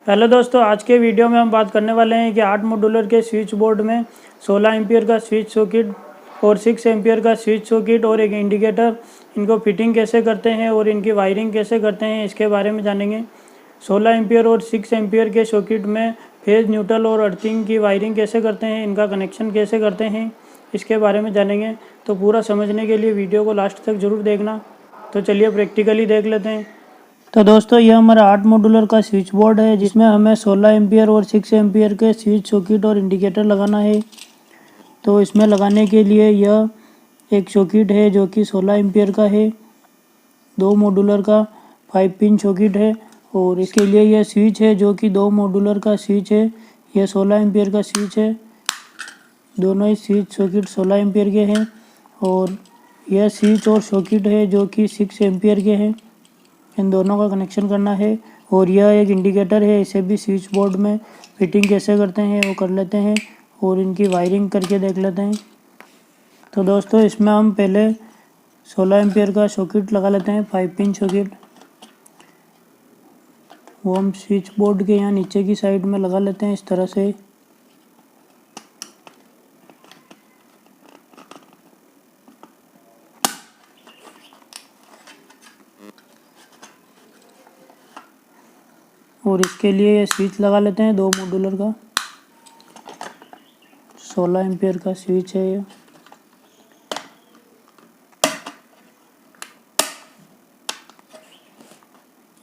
Hello दोस्तों, आज के वीडियो में हम बात करने वाले हैं कि 8 मॉड्यूलर के स्विच बोर्ड में 16 एम्पियर का स्विच सॉकेट और 6 एम्पियर का स्विच सॉकेट और एक इंडिकेटर, इनको फिटिंग कैसे करते हैं और इनकी वायरिंग कैसे करते हैं इसके बारे में जानेंगे। 16 एम्पियर और 6 एम्पियर के सॉकेट में फेज, न्यूट्रल और अर्थिंग की वायरिंग कैसे करते हैं, इनका कनेक्शन कैसे करते हैं, इसके बारे में जानेंगे। तो पूरा समझने के लिए वीडियो को लास्ट तक ज़रूर देखना। तो चलिए प्रैक्टिकली देख लेते हैं। तो दोस्तों, यह हमारा 8 मॉड्यूलर का स्विच बोर्ड है जिसमें हमें 16 एम्पियर और 6 एम्पियर के स्विच सॉकेट और इंडिकेटर लगाना है। तो इसमें लगाने के लिए यह एक सॉकेट है जो कि 16 एम्पियर का है, 2 मॉड्यूलर का 5 पिन सॉकेट है, और इसके लिए यह स्विच है जो कि 2 मॉड्यूलर का स्विच है। यह 16 एम्पियर का स्विच है, दोनों ही स्विच सॉकेट 16 एम्पियर के हैं, और यह स्विच और सॉकेट है जो कि 6 एम्पियर के हैं। इन दोनों का कनेक्शन करना है। और यह एक इंडिकेटर है, इसे भी स्विच बोर्ड में फिटिंग कैसे करते हैं वो कर लेते हैं और इनकी वायरिंग करके देख लेते हैं। तो दोस्तों, इसमें हम पहले 16 एम्पियर का सॉकेट लगा लेते हैं, 5 पिन सॉकेट। वो हम स्विच बोर्ड के यहाँ नीचे की साइड में लगा लेते हैं इस तरह से। और इसके लिए ये स्विच लगा लेते हैं 2 मॉड्यूलर का, 16 एम्पियर का स्विच है ये।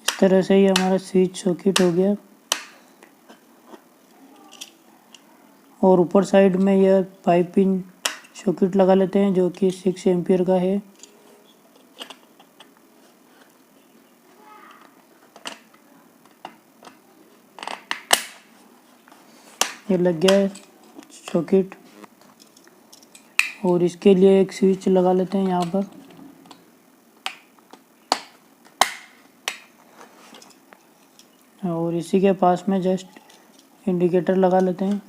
इस तरह से ये हमारा स्विच सॉकेट हो गया। और ऊपर साइड में यह 5 पिन सॉकेट लगा लेते हैं जो कि 6 एम्पियर का है। ये लग गया है सॉकेट। और इसके लिए एक स्विच लगा लेते हैं यहाँ पर। और इसी के पास में जस्ट इंडिकेटर लगा लेते हैं।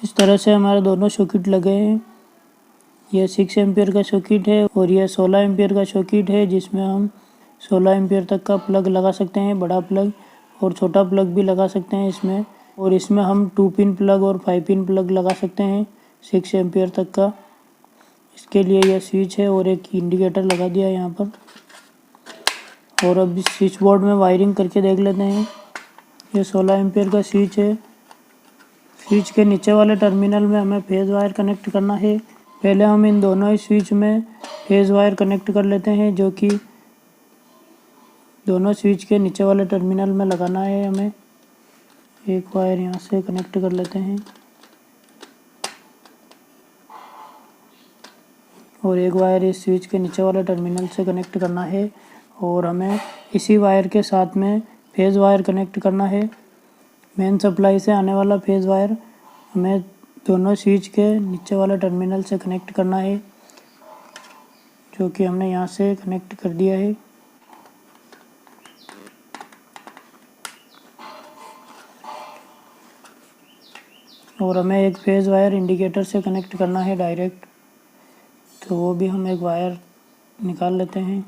इस तरह से हमारे दोनों सॉकेट लगे हैं। यह 6 एम्पियर का सॉकेट है और यह 16 एम्पियर का सॉकेट है जिसमें हम 16 एम्पियर तक का प्लग लगा सकते हैं, बड़ा प्लग, और छोटा प्लग भी लगा सकते हैं इसमें। और इसमें हम 2 पिन प्लग और 5 पिन प्लग लगा सकते हैं 6 एम्पियर तक का। इसके लिए यह स्विच है और एक इंडिकेटर लगा दिया है यहाँ पर। और अब इस स्विच बोर्ड में वायरिंग करके देख लेते हैं। यह 16 एम्पियर का स्विच है। स्विच के नीचे वाले टर्मिनल में हमें फेज वायर कनेक्ट करना है। पहले हम इन दोनों ही स्विच में फेज वायर कनेक्ट कर लेते हैं जो कि दोनों स्विच के नीचे वाले टर्मिनल में लगाना है हमें। एक वायर यहाँ से कनेक्ट कर लेते हैं और एक वायर इस स्विच के नीचे वाले टर्मिनल से कनेक्ट करना है। और हमें इसी वायर के साथ में फेज वायर कनेक्ट करना है। मेन सप्लाई से आने वाला फेज वायर हमें दोनों स्विच के नीचे वाले टर्मिनल से कनेक्ट करना है, जो कि हमने यहाँ से कनेक्ट कर दिया है। और हमें एक फेज वायर इंडिकेटर से कनेक्ट करना है डायरेक्ट, तो वो भी हम एक वायर निकाल लेते हैं।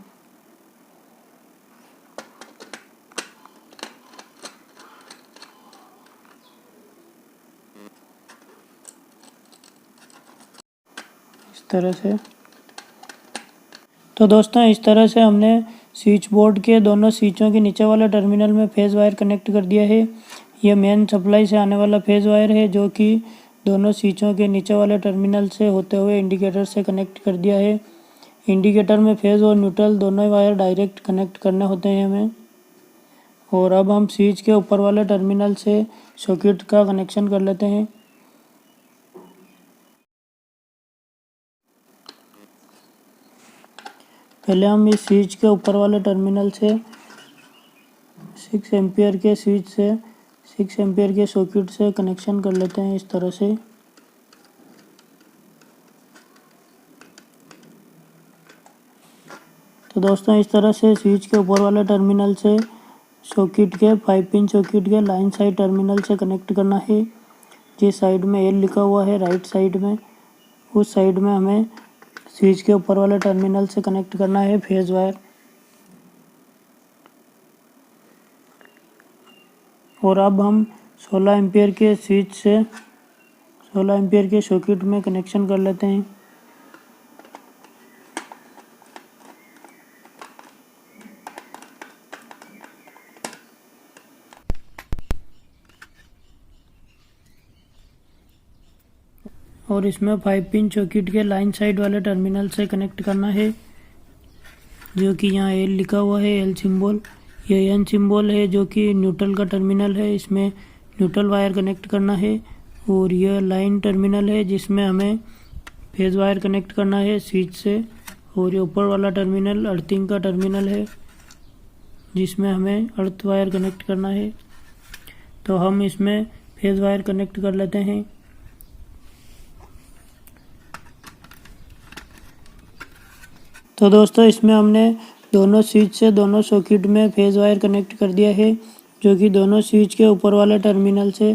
इस तरह से। तो दोस्तों, इस तरह से हमने स्विच बोर्ड के दोनों स्विचों के नीचे वाले टर्मिनल में फेज वायर कनेक्ट कर दिया है। यह मेन सप्लाई से आने वाला फेज वायर है जो कि दोनों स्विचों के नीचे वाले टर्मिनल से होते हुए इंडिकेटर से कनेक्ट कर दिया है। इंडिकेटर में फेज और न्यूट्रल दोनों ही वायर डायरेक्ट कनेक्ट करने होते हैं हमें। और अब हम स्विच के ऊपर वाले टर्मिनल से सॉकेट का कनेक्शन कर लेते हैं। पहले हम इस स्विच के ऊपर वाले टर्मिनल से 6 एम्पियर के स्विच से 6 एम्पियर के सॉकेट से कनेक्शन कर लेते हैं इस तरह से। तो तो दोस्तों इस तरह से स्विच के ऊपर वाले टर्मिनल से सॉकेट के 5 पिन सॉकेट के लाइन साइड टर्मिनल से कनेक्ट करना है। जिस साइड में एल लिखा हुआ है राइट साइड में, उस साइड में हमें स्विच के ऊपर वाले टर्मिनल से कनेक्ट करना है फेज वायर। और अब हम 16 एम्पियर के स्विच से 16 एम्पियर के सॉकेट में कनेक्शन कर लेते हैं। और इसमें 5 पिन सॉकेट के लाइन साइड वाले टर्मिनल से कनेक्ट करना है, जो कि यहाँ एल लिखा हुआ है, एल सिंबल। यह एन सिंबल है जो कि न्यूट्रल का टर्मिनल है, इसमें न्यूट्रल वायर कनेक्ट करना है। और यह लाइन टर्मिनल है जिसमें हमें फेज वायर कनेक्ट करना है स्विच से। और ये ऊपर वाला टर्मिनल अर्थिंग का टर्मिनल है जिसमें हमें अर्थ वायर कनेक्ट करना है। तो हम इसमें फेज वायर कनेक्ट कर लेते हैं। तो दोस्तों इसमें हमने दोनों स्विच से दोनों सॉकेट में फेज वायर कनेक्ट कर दिया है, जो कि दोनों स्विच के ऊपर वाले टर्मिनल से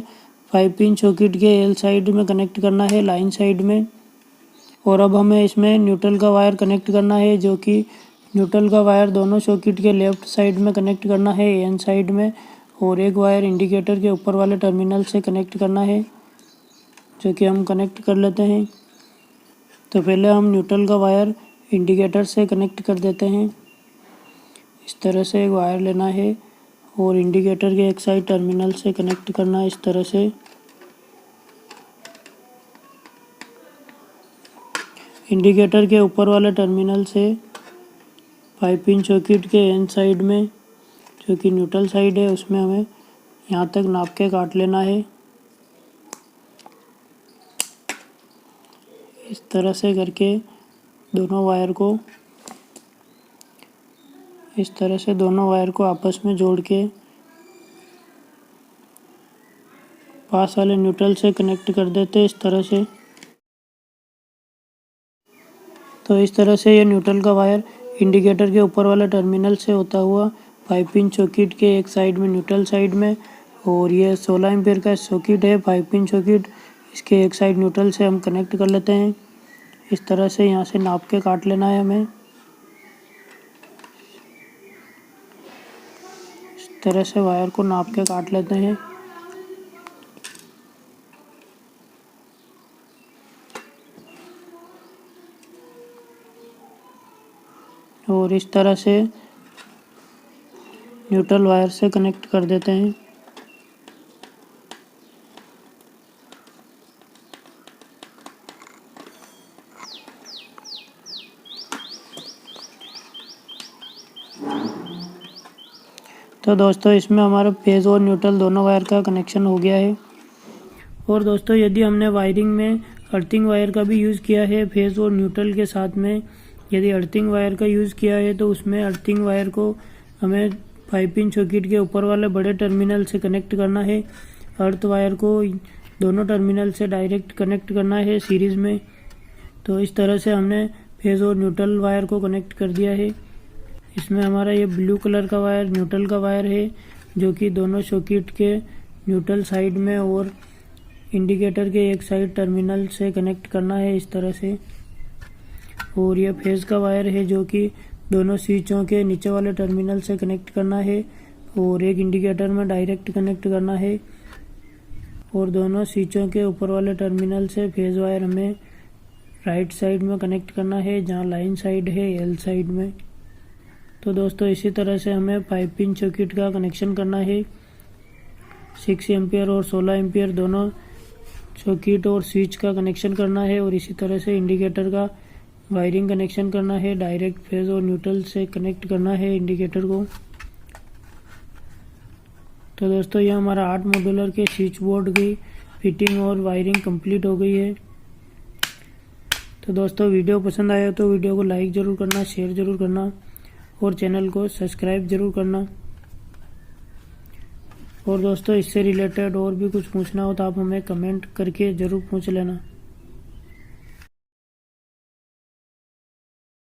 5 पिन सॉकेट के एल साइड में कनेक्ट करना है, लाइन साइड में। और अब हमें इसमें न्यूट्रल का वायर कनेक्ट करना है, जो कि न्यूट्रल का वायर दोनों सॉकेट के लेफ्ट साइड में कनेक्ट करना है, एन साइड में। और एक वायर इंडिकेटर के ऊपर वाले टर्मिनल से कनेक्ट करना है, जो कि हम कनेक्ट कर लेते हैं। तो पहले हम न्यूट्रल का वायर इंडिकेटर से कनेक्ट कर देते हैं। इस तरह से एक वायर लेना है और इंडिकेटर के एक साइड टर्मिनल से कनेक्ट करना है इस तरह से। इंडिकेटर के ऊपर वाले टर्मिनल से 5 पिन सॉकेट के एन साइड में, जो कि न्यूट्रल साइड है, उसमें हमें यहाँ तक नाप के काट लेना है। इस तरह से करके दोनों वायर को आपस में जोड़ के पास वाले न्यूट्रल से कनेक्ट कर देते इस तरह से। तो इस तरह से ये न्यूट्रल का वायर इंडिकेटर के ऊपर वाले टर्मिनल से होता हुआ 5 पिन सॉकेट के एक साइड में, न्यूट्रल साइड में, और ये 16 एम्पियर का सॉकेट है 5 पिन सॉकेट, इसके एक साइड न्यूट्रल से हम कनेक्ट कर लेते हैं। इस तरह से यहाँ से नाप के काट लेना है हमें। इस तरह से वायर को नाप के काट लेते हैं। और इस तरह से न्यूट्रल वायर से कनेक्ट कर देते हैं। तो दोस्तों इसमें हमारा फेज और न्यूट्रल दोनों वायर का कनेक्शन हो गया है। और दोस्तों यदि हमने वायरिंग में अर्थिंग वायर का भी यूज़ किया है फेज और न्यूट्रल के साथ में, यदि अर्थिंग वायर का यूज़ किया है तो उसमें अर्थिंग वायर को हमें 5 पिन सॉकेट के ऊपर वाले बड़े टर्मिनल से कनेक्ट करना है। अर्थ वायर को दोनों टर्मिनल से डायरेक्ट कनेक्ट करना है सीरीज़ में। तो इस तरह से हमने फेज और न्यूट्रल वायर को कनेक्ट कर दिया है। इसमें हमारा ये ब्लू कलर का वायर न्यूट्रल का वायर है, जो कि दोनों सॉकेट के न्यूट्रल साइड में और इंडिकेटर के एक साइड टर्मिनल से कनेक्ट करना है इस तरह से। और यह फेज का वायर है, जो कि दोनों स्विचों के नीचे वाले टर्मिनल से कनेक्ट करना है और एक इंडिकेटर में डायरेक्ट कनेक्ट करना है। और दोनों स्विचों के ऊपर वाले टर्मिनल से फेज वायर हमें राइट साइड में कनेक्ट करना है, जहाँ लाइन साइड है एल साइड में। तो दोस्तों इसी तरह से हमें 5 पिन सॉकेट का कनेक्शन करना है। 6 एम्पियर और 16 एम्पियर दोनों सॉकेट और स्विच का कनेक्शन करना है। और इसी तरह से इंडिकेटर का वायरिंग कनेक्शन करना है, डायरेक्ट फेज और न्यूट्रल से कनेक्ट करना है इंडिकेटर को। तो दोस्तों यह हमारा 8 मॉड्यूलर के स्विच बोर्ड की फिटिंग और वायरिंग कंप्लीट हो गई है। तो दोस्तों वीडियो पसंद आया तो वीडियो को लाइक ज़रूर करना, शेयर ज़रूर करना और चैनल को सब्सक्राइब ज़रूर करना। और दोस्तों इससे रिलेटेड और भी कुछ पूछना हो तो आप हमें कमेंट करके ज़रूर पूछ लेना।